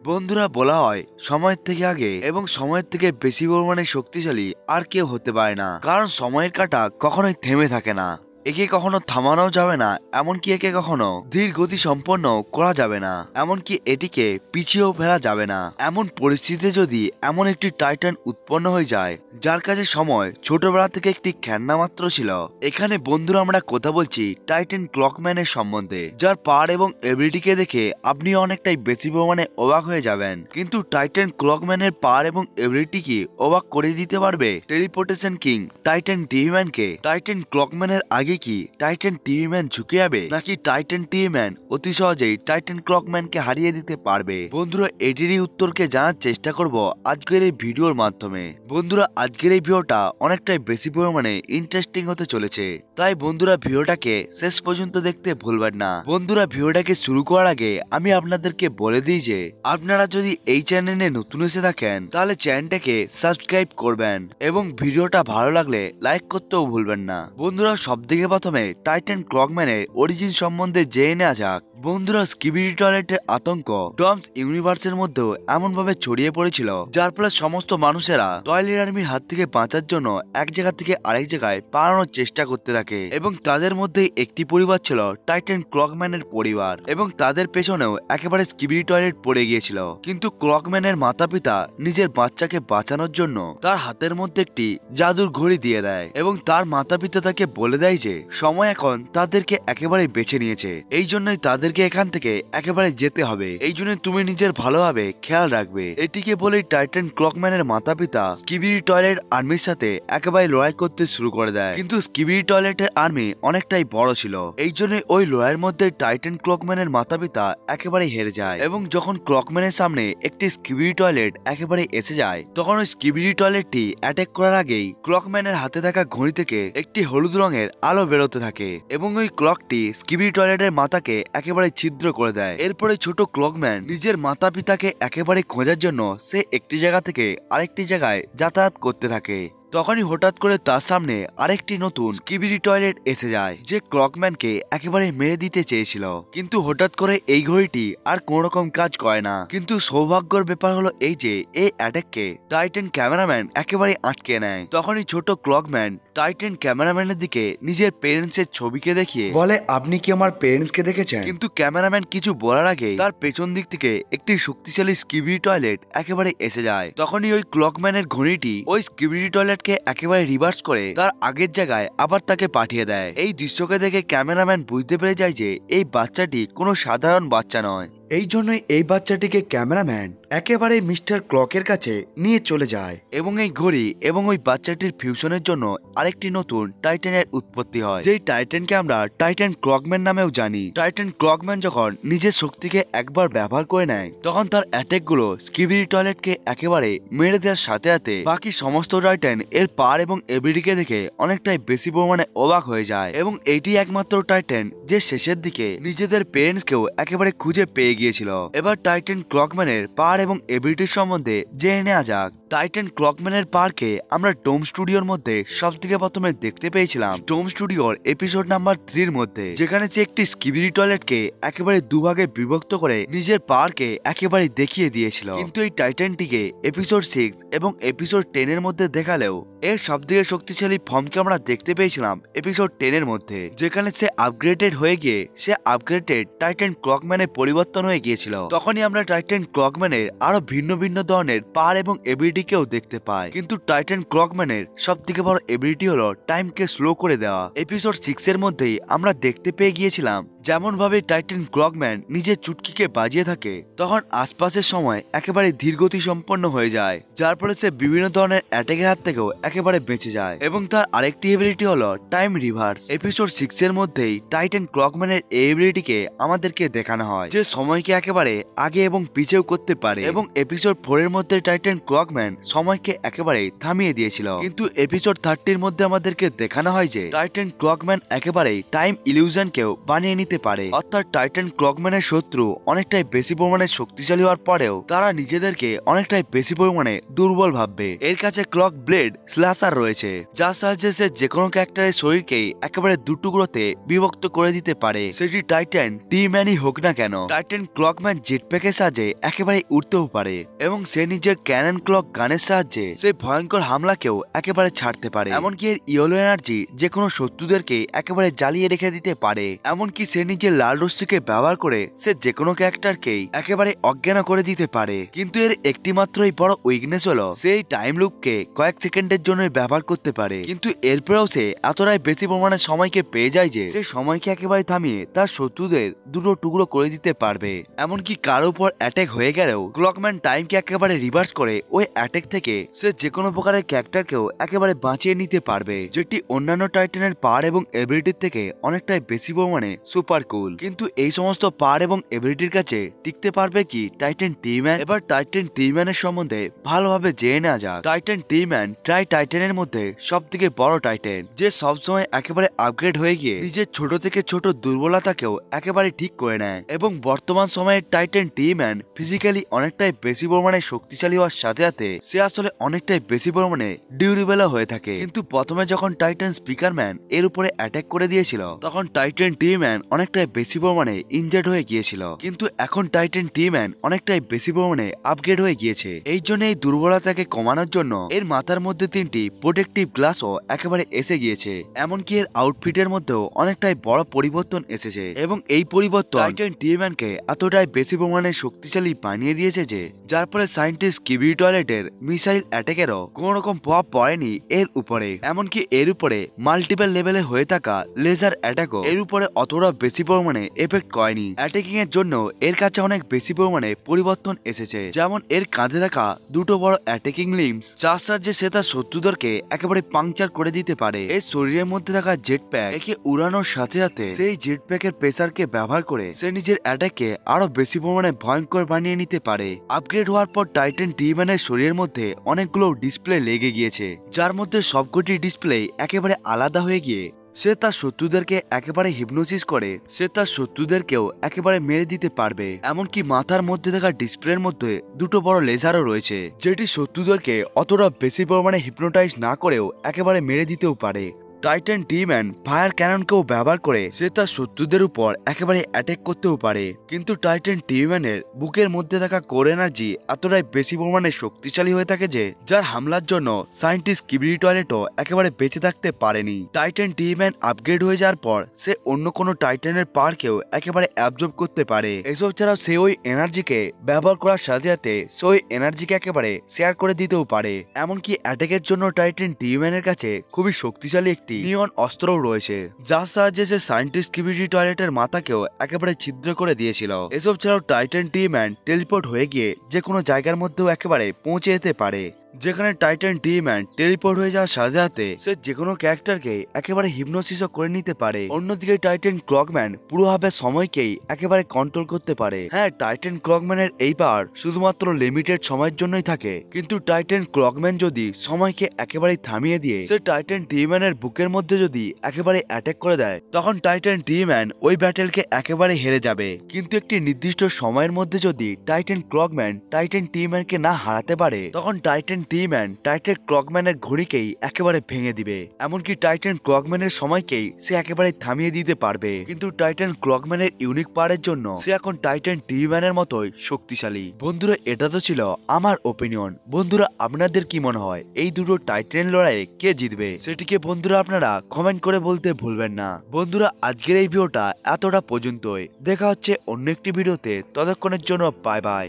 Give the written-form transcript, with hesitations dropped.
বন্ধুরা, বলা হয় সময়ের থেকে আগে এবং সময়ের থেকে বেশি পরিমাণে শক্তিশালী আর কেউ হতে পারে না, কারণ সময়ের কাঁটা কখনোই থেমে থাকে না। একে কখনো থামানো যাবে না, এমনকি একে কখনো ধীর গতি সম্পন্ন করা যাবে না, এমনকি এটিকে পিছিয়েও ফেলা যাবে না। এমন পরিস্থিতিতে যদি এমন একটি টাইটান উৎপন্ন হয়ে যায় যার কাছে সময় ছোটবেলা থেকে একটি খেলনা মাত্র ছিল। এখানে বন্ধুরা আমরা কথা বলছি টাইটান ক্লকম্যানের সম্বন্ধে, যার পাওয়ার এবং এবিলিটিকে দেখে আপনি অনেকটাই বেশি পরিমাণে অবাক হয়ে যাবেন। কিন্তু টাইটান ক্লকম্যানের পাওয়ার এবং এবিলিটি কি অবাক করে দিতে পারবে টেলিপোর্টেশন কিং টাইটান টিভি ম্যানকে? টাইটান ক্লকম্যানের আগে কি টাইটান টিভি ম্যান ঝুঁকে যাবে, নাকি টাইটান টিভি ম্যান অতি সহজেই টাইটান ক্লকম্যানকে হারিয়ে দিতে পারবে? বন্ধুরা, এটিরই উত্তরকে জানার চেষ্টা করব আজকের এই ভিডিওর মাধ্যমে। বন্ধুরা, আজকের এই ভিডিওটা অনেকটাই বেশি পরিমাণে ইন্টারেস্টিং হতে চলেছে, তাই বন্ধুরা ভিডিওটাকে শেষ পর্যন্ত দেখতে ভুলবেন না। বন্ধুরা, ভিডিওটাকে শুরু করার আগে আমি আপনাদেরকে বলে দিই যে আপনারা যদি এই চ্যানেলে নতুন এসে থাকেন তাহলে চ্যানেলটাকে সাবস্ক্রাইব করবেন এবং ভিডিওটা ভালো লাগলে লাইক করতেও ভুলবেন না। বন্ধুরা, সবথেকে প্রথমে টাইটান ক্লকম্যানের অরিজিন সম্বন্ধে জেনে নেওয়া যাক। বন্ধুরা, স্কিবিডি টয়লেটের আতঙ্ক ডমস ইউনিভার্সের মধ্যেও এমন ভাবে ছড়িয়ে পড়েছিল যার ফলে সমস্ত মানুষেরা টয়লেট আর্মির হাত থেকে বাঁচার জন্য এক জায়গা থেকে আরেক জায়গায় পালানোর চেষ্টা করতে থাকে, এবং তাদের মধ্যে একটি পরিবার ছিল টাইটান ক্লকম্যানের পরিবার, এবং তাদের পেছনেও একেবারে স্কিবিডি টয়লেট পড়ে গিয়েছিল। কিন্তু ক্লকম্যানের মাতা পিতা নিজের বাচ্চাকে বাঁচানোর জন্য তার হাতের মধ্যে একটি জাদুর ঘড়ি দিয়ে দেয়, এবং তার মাতা পিতা তাকে বলে দেয় যে সময় এখন তাদেরকে একেবারে বেছে নিয়েছে, এই জন্যই তাদেরকে এখান থেকে একেবারে যেতে হবে। এই জন্য তুমি নিজের ভালোভাবে খেয়াল রাখবে। এটিকে বলেই টাইটান ক্লকম্যানের মাতা পিতা স্কিবিডি টয়লেট আর্মির সাথে একেবারে লড়াই করতে শুরু করে দেয়। কিন্তু স্কিবিডি টয়লেটের আর্মি অনেকটাই বড় ছিল, এই জন্য ওই লড়াইয়ের মধ্যে টাইটান ক্লকম্যানের মাতা পিতা একেবারে হেরে যায়। এবং যখন ক্লকম্যানের সামনে একটি স্কিবিডি টয়লেট একেবারে এসে যায়, তখন ওই স্কিবিডি টয়লেটটি অ্যাটাক করার আগেই ক্লকম্যানের হাতে থাকা ঘড়ি থেকে একটি হলুদ রঙের আলো বেরোতে থাকে, এবং ওই ক্লকটি স্কিবিডি টয়লেটের মাথাকে একেবারে ছিদ্র করে দেয়। এরপরে ছোট ক্লকম্যান নিজের মাতা পিতাকে একেবারে খোঁজার জন্য সে একটি জায়গা থেকে আরেকটি জায়গায় যাতায়াত করতে থাকে। তখনই হঠাৎ করে তার সামনে আরেকটি নতুন স্কিবিডি টয়লেট এসে যায়, যে ক্লকম্যানকে একেবারে মেরে দিতে চেয়েছিল। কিন্তু হঠাৎ করে এই ঘড়িটি আর কোন রকম কাজ করে না। কিন্তু সৌভাগ্যের ব্যাপার হলো এই যে এই অ্যাটাককে টাইটান ক্যামেরাম্যান একেবারে আটকে নেয়। তখনই ছোট ক্লকম্যান টাইটান ক্যামেরাম্যানের দিকে নিজের পেরেন্টসের ছবিকে দেখিয়ে বলে, আপনি কি আমার পেরেন্টসকে দেখেছেন? কিন্তু ক্যামেরাম্যান কিছু বলার আগে তার পেছন দিক থেকে একটি শক্তিশালী স্কিবিডি টয়লেট একেবারে এসে যায়। তখনই ওই ক্লকম্যানের ঘড়িটি ওই স্কিবিডি টয়লেট একেবারে রিভার্স করে তার আগের জায়গায় আবার তাকে পাঠিয়ে দেয়। এই দৃশ্যকে দেখে ক্যামেরাম্যান বুঝতে পেরে যায় যে এই বাচ্চাটি কোনো সাধারণ বাচ্চা নয়। এই জন্যই এই বাচ্চাটিকে ক্যামেরাম্যান একেবারে মিস্টার ক্লকের কাছে নিয়ে চলে যায়, এবং এই ঘড়ি এবং ওই বাচ্চাটির ফিউশনের জন্য আরেকটি নতুন টাইটানের উৎপত্তি হয়, যেই টাইটানকে আমরা টাইটান ক্লকম্যান নামেও জানি। টাইটান ক্লকম্যান যখন নিজের শক্তিকে একবার ব্যবহার করে নেয়, তখন তার অ্যাটাক গুলো স্কিবিডি টয়লেটকে একেবারে মেরে দেওয়ার সাথে সাথে বাকি সমস্ত টাইটান এর পাওয়ার এবং এবিলিটিকে দেখে অনেকটাই বেশি পরিমাণে অবাক হয়ে যায়, এবং এটি একমাত্র টাইটান যে শেষের দিকে নিজেদের পেরেন্টসকেও একেবারে খুঁজে পেয়ে গিয়েছিল। এবার টাইটান ক্লকম্যানের পাওয়ার এবং এবিলিটির সম্বন্ধে জেনে নেওয়া যাক। টাইটান ক্লকম্যানের পাওয়ারকে আমরা টোম স্টুডিওর মধ্যে সব থেকে প্রথমে দেখতে পেয়েছিলাম টোম স্টুডিওর এপিসোড নাম্বার 3 এর মধ্যে, যেখানে সে একটি স্কিবিডি টয়লেটকে একেবারে দুভাগে বিভক্ত করে নিজের পাওয়ারকে একেবারে দেখিয়ে দিয়েছিল। কিন্তু এই টাইটানটিকে এপিসোড 6 এবং এপিসোড 10 এর মধ্যে দেখালেও এর সবথেকে শক্তিশালী ফর্মকে আমরা দেখতে পেয়েছিলাম এপিসোড 10 এর মধ্যে, যেখানে সে আপগ্রেডেড হয়ে গিয়ে সে আপগ্রেডেড টাইটান ক্লকম্যানে পরিবর্তন হয়ে গিয়েছিল। তখনই আমরা টাইটান ক্লকম্যানের আরো ভিন্ন ভিন্ন ধরনের পাওয়ার এবং এবিলিটিকেও দেখতে পাই। কিন্তু টাইটান ক্লকম্যানের সব থেকে বড় এবিলিটি হলো টাইমকে স্লো করে দেওয়া। এপিসোড 6 এর মধ্যেই আমরা দেখতে পেয়ে গিয়েছিলাম যেমন ভাবে টাইটান ক্লকম্যান নিজের চুটকিকে বাজিয়ে থাকে, তখন আশপাশের সময় একেবারে ধীরগতি সম্পন্ন হয়ে যায়, যার ফলে সে বিভিন্ন ধরনের অ্যাটাকের হাত থেকেও একেবারে বেঁচে যায়। এবং তার আরেকটি এবিলিটি হলো টাইম রিভার্স। এপিসোড 6 এর মধ্যেই টাইটান ক্লকম্যানের এই এবিলিটিকে আমাদেরকে দেখানো হয়, যে সময়কে একেবারে আগে এবং পিছেও করতে পারে। এবং এপিসোড 4 এর মধ্যে টাইটান ক্লকম্যান সময়কে একেবারে থামিয়ে দিয়েছিল। কিন্তু এপিসোড 30 এর মধ্যে আমাদেরকে দেখানো হয় যে টাইটান ক্লকম্যান একেবারে টাইম ইলিউশনকেও বানিয়ে নিতে থাকতে পারে। অর্থাৎ টাইটান ক্লকম্যানের শত্রু অনেকটাই বেশি পরিমাণে শক্তিশালী হওয়ার পরেও তারা নিজেদেরকে অনেকটাই বেশি পরিমাণে দুর্বল ভাববে। এর কাছে ক্লক ব্লেড স্ল্যাশার রয়েছে, যার সাহায্যে সে যে কোনো ক্যারেক্টারের শরীরকেই একেবারে দুটুকরোতে বিভক্ত করে দিতে পারে, সেটি টাইটান টি-ম্যানই হোক না কেন। টাইটান ক্লকম্যান জেটপ্যাকের সাহায্যে একেবারে উঠতেও পারে এবং সে নিজের ক্যানন ক্লক গানের সাহায্যে সে ভয়ঙ্কর হামলাকেও একেবারে ছাড়তে পারে। এমনকি এর ইয়েলো এনার্জি যে কোনো শত্রুদেরকে একেবারে জ্বালিয়ে রেখে দিতে পারে। এমনকি সে নিজের লাল রশ্মিকে ব্যবহার করে সে যে কোনো ক্যারেক্টারকেই একেবারে অজ্ঞান করে দিতে পারে। কিন্তু এর একটি মাত্রই বড় উইকনেস হলো সেই টাইম লুপকে কয়েক সেকেন্ডের জন্য ব্যবহার করতে পারে। কিন্তু এরপরেও সে এতটাই বেশি পরিমাণে সময়কে পেয়ে যায় যে সে সময়কে একেবারে থামিয়ে তার শত্রুদের দুটো টুকরো করে দিতে পারবে। এমনকি কারো উপর অ্যাটাক হয়ে গেলেও ক্লকম্যান টাইমকে একেবারে রিভার্স করে ওই অ্যাটাক থেকে সে যে কোনো প্রকারের ক্যারেক্টারকেও একেবারে বাঁচিয়ে নিতে পারবে, যেটি অন্যান্য টাইটানের পাওয়ার এবং এবিলিটির থেকে অনেকটাই বেশি পরিমাণে সুপার কুল। কিন্তু এই সমস্ত পাওয়ার এবং এবিলিটির কাছে টিকতে পারবে কি টাইটান টি-ম্যান? এবার টাইটান টি-ম্যানের সম্বন্ধে ভালোভাবে জেনে নেওয়া যাক। টাইটান টি-ম্যান ট্রাই টাইটানের মধ্যে সব থেকে বড় টাইটান, যে সবসময় একেবারে আপগ্রেড হয়ে গিয়ে নিজের ছোট থেকে ছোট দুর্বলতাকেও একেবারে ঠিক করে নেয়। এবং বর্তমান সময়ের টাইটান টি-ম্যান ফিজিক্যালি অনেকটাই বেশি পরিমাণে শক্তিশালী হওয়ার সাথে সাথে সে আসলে অনেকটাই বেশি পরিমাণে ডিউরেবল হয়ে থাকে। কিন্তু প্রথমে যখন টাইটান স্পিকারম্যান এর উপরে অ্যাটাক করে দিয়েছিল তখন টাইটান টি-ম্যান অনেকটাই বেশি পরিমাণে ইনজার্ড হয়ে গিয়েছিল। কিন্তু এখন টাইটান টি-ম্যান অনেকটাই বেশি পরিমাণে আপগ্রেড হয়ে গিয়েছে। এই জন্য এই দুর্বলতাকে কমানোর জন্য এর মাথার মধ্যে 3টি প্রোটেক্টিভ গ্লাসও একেবারে এসে গিয়েছে। এমনকি এর আউটফিটের মধ্যেও অনেকটাই বড় পরিবর্তন এসেছে এবং এই পরিবর্তন টাইটান টি-ম্যানকে এতটাই বেশি পরিমাণে শক্তিশালী বানিয়ে দিয়েছে যে যার ফলে সায়েন্টিস্ট কিবি টয়লেটের মিসাইল অ্যাটাকেরও কোন রকম প্রভাব পড়েনি এর উপরে। এমনকি এর উপরে মাল্টিপল লেভেলে হয়ে থাকা লেজার অ্যাটাকও এর উপরে অতটা বেশি পরিমাণে এফেক্ট করেনি। অ্যাটাকিং এর জন্য এর কাছে অনেক বেশি পরিমাণে পরিবর্তন এসেছে, যেমন এর কাঁধে থাকা দুটো বড় অ্যাটাকিং লিম্স, যার সাহায্যে সে তার শত্রুদেরকে একেবারে পাংচার করে দিতে পারে। এর শরীরের মধ্যে থাকা জেট প্যাক একে উড়ানোর সাথে সাথে সেই জেট প্যাকের প্রেসারকে ব্যবহার করে সে নিজের অ্যাটাককে আরো বেশি পরিমাণে ভয়ঙ্কর বানিয়ে নিতে পারে। আপগ্রেড হওয়ার পর টাইটান টি-ম্যানের শরীরের মধ্যে অনেকগুলো ডিসপ্লে লেগে গিয়েছে, যার মধ্যে সবকটি ডিসপ্লে একেবারে আলাদা হয়ে গিয়ে সে তার শত্রুদেরকে একেবারে হিপনোসিস করে সে তার শত্রুদেরকেও একেবারে মেরে দিতে পারবে। এমনকি মাথার মধ্যে থাকা ডিসপ্লের মধ্যে দুটো বড় লেজারও রয়েছে, যেটি শত্রুদেরকে অতটা বেশি পরিমাণে হিপনোটাইজ না করেও একেবারে মেরে দিতেও পারে। টাইটান টি-ম্যান ফায়ার ক্যাননকেও ব্যবহার করে সে তার শত্রুদের উপর একেবারে অ্যাটাক করতেও পারে। কিন্তু টাইটান টি-ম্যানের বুকের মধ্যে থাকা কোর এনার্জি এতটাই বেশি পরিমাণে শক্তিশালী হয়ে থাকে যে যার হামলার জন্য সায়েন্টিস্ট কিবি টয়লেটও একেবারে বেঁচে থাকতে পারেনি। টাইটান টি-ম্যান আপগ্রেড হয়ে যাওয়ার পর সে অন্য কোনো টাইটানের পাওয়ারকেও একেবারে অ্যাবজর্ব করতে পারে। এসব ছাড়াও সে ওই এনার্জিকে ব্যবহার করার সাথে সাথে সে ওই এনার্জিকে একেবারে শেয়ার করে দিতেও পারে। এমনকি অ্যাটাকের জন্য টাইটান টি-ম্যানের কাছে খুবই শক্তিশালী একটি নিয়ন অস্ত্রও রয়েছে, যার সাহায্যে সে সায়েন্টিস্ট কিবি টয়লেটের মাথাকেও একেবারে ছিদ্র করে দিয়েছিল। এসব ছাড়াও টাইটান টি-ম্যান টেলিপোর্ট হয়ে গিয়ে যে কোনো জায়গার মধ্যেও একেবারে পৌঁছে যেতে পারে, যেখানে টাইটান টি-ম্যান টেলিপোর্ট হয়ে যাওয়ার সাথে সাথে সে যে কোনো ক্যারেক্টারকে একেবারে হিপনোসিসও করে নিতে পারে। অন্যদিকে টাইটান ক্লকম্যান পুরোভাবে সময়কেই একেবারে কন্ট্রোল করতে পারে। হ্যাঁ, টাইটান ক্লকম্যানের এই পাওয়ার শুধুমাত্র লিমিটেড সময়ের জন্যই থাকে, কিন্তু টাইটান ক্লকম্যান যদি সময়কে একেবারে থামিয়ে দিয়ে সে টাইটান টি-ম্যানের বুকের মধ্যে যদি একেবারে অ্যাটাক করে দেয় তখন টাইটান টি-ম্যান ওই ব্যাটেলকে একেবারে হেরে যাবে। কিন্তু একটি নির্দিষ্ট সময়ের মধ্যে যদি টাইটান ক্লকম্যান টাইটান টি-ম্যানকে না হারাতে পারে তখন টাইটান টি-ম্যান টাইটান ক্লকম্যানের ঘড়িকেই একেবারে ভেঙে দিবে। এমনকি টাইটান ক্লকম্যানের সময়কেই সে একেবারে থামিয়ে দিতে পারবে। কিন্তু টাইটান ক্লকম্যানের ইউনিক পাওয়ারের জন্য সে এখন টাইটান টি-ম্যানের মতোই শক্তিশালী। বন্ধুরা, এটা তো ছিল আমার ওপিনিয়ন। বন্ধুরা, আপনাদের কি মনে হয় এই দুটো টাইটান লড়াইয়ে কে জিতবে? সেটিকে বন্ধুরা আপনারা কমেন্ট করে বলতে ভুলবেন না। বন্ধুরা, আজকের এই ভিডিওটা এতটা পর্যন্তই। দেখা হচ্ছে অন্য একটি ভিডিওতে, ততক্ষণের জন্য বাই বাই।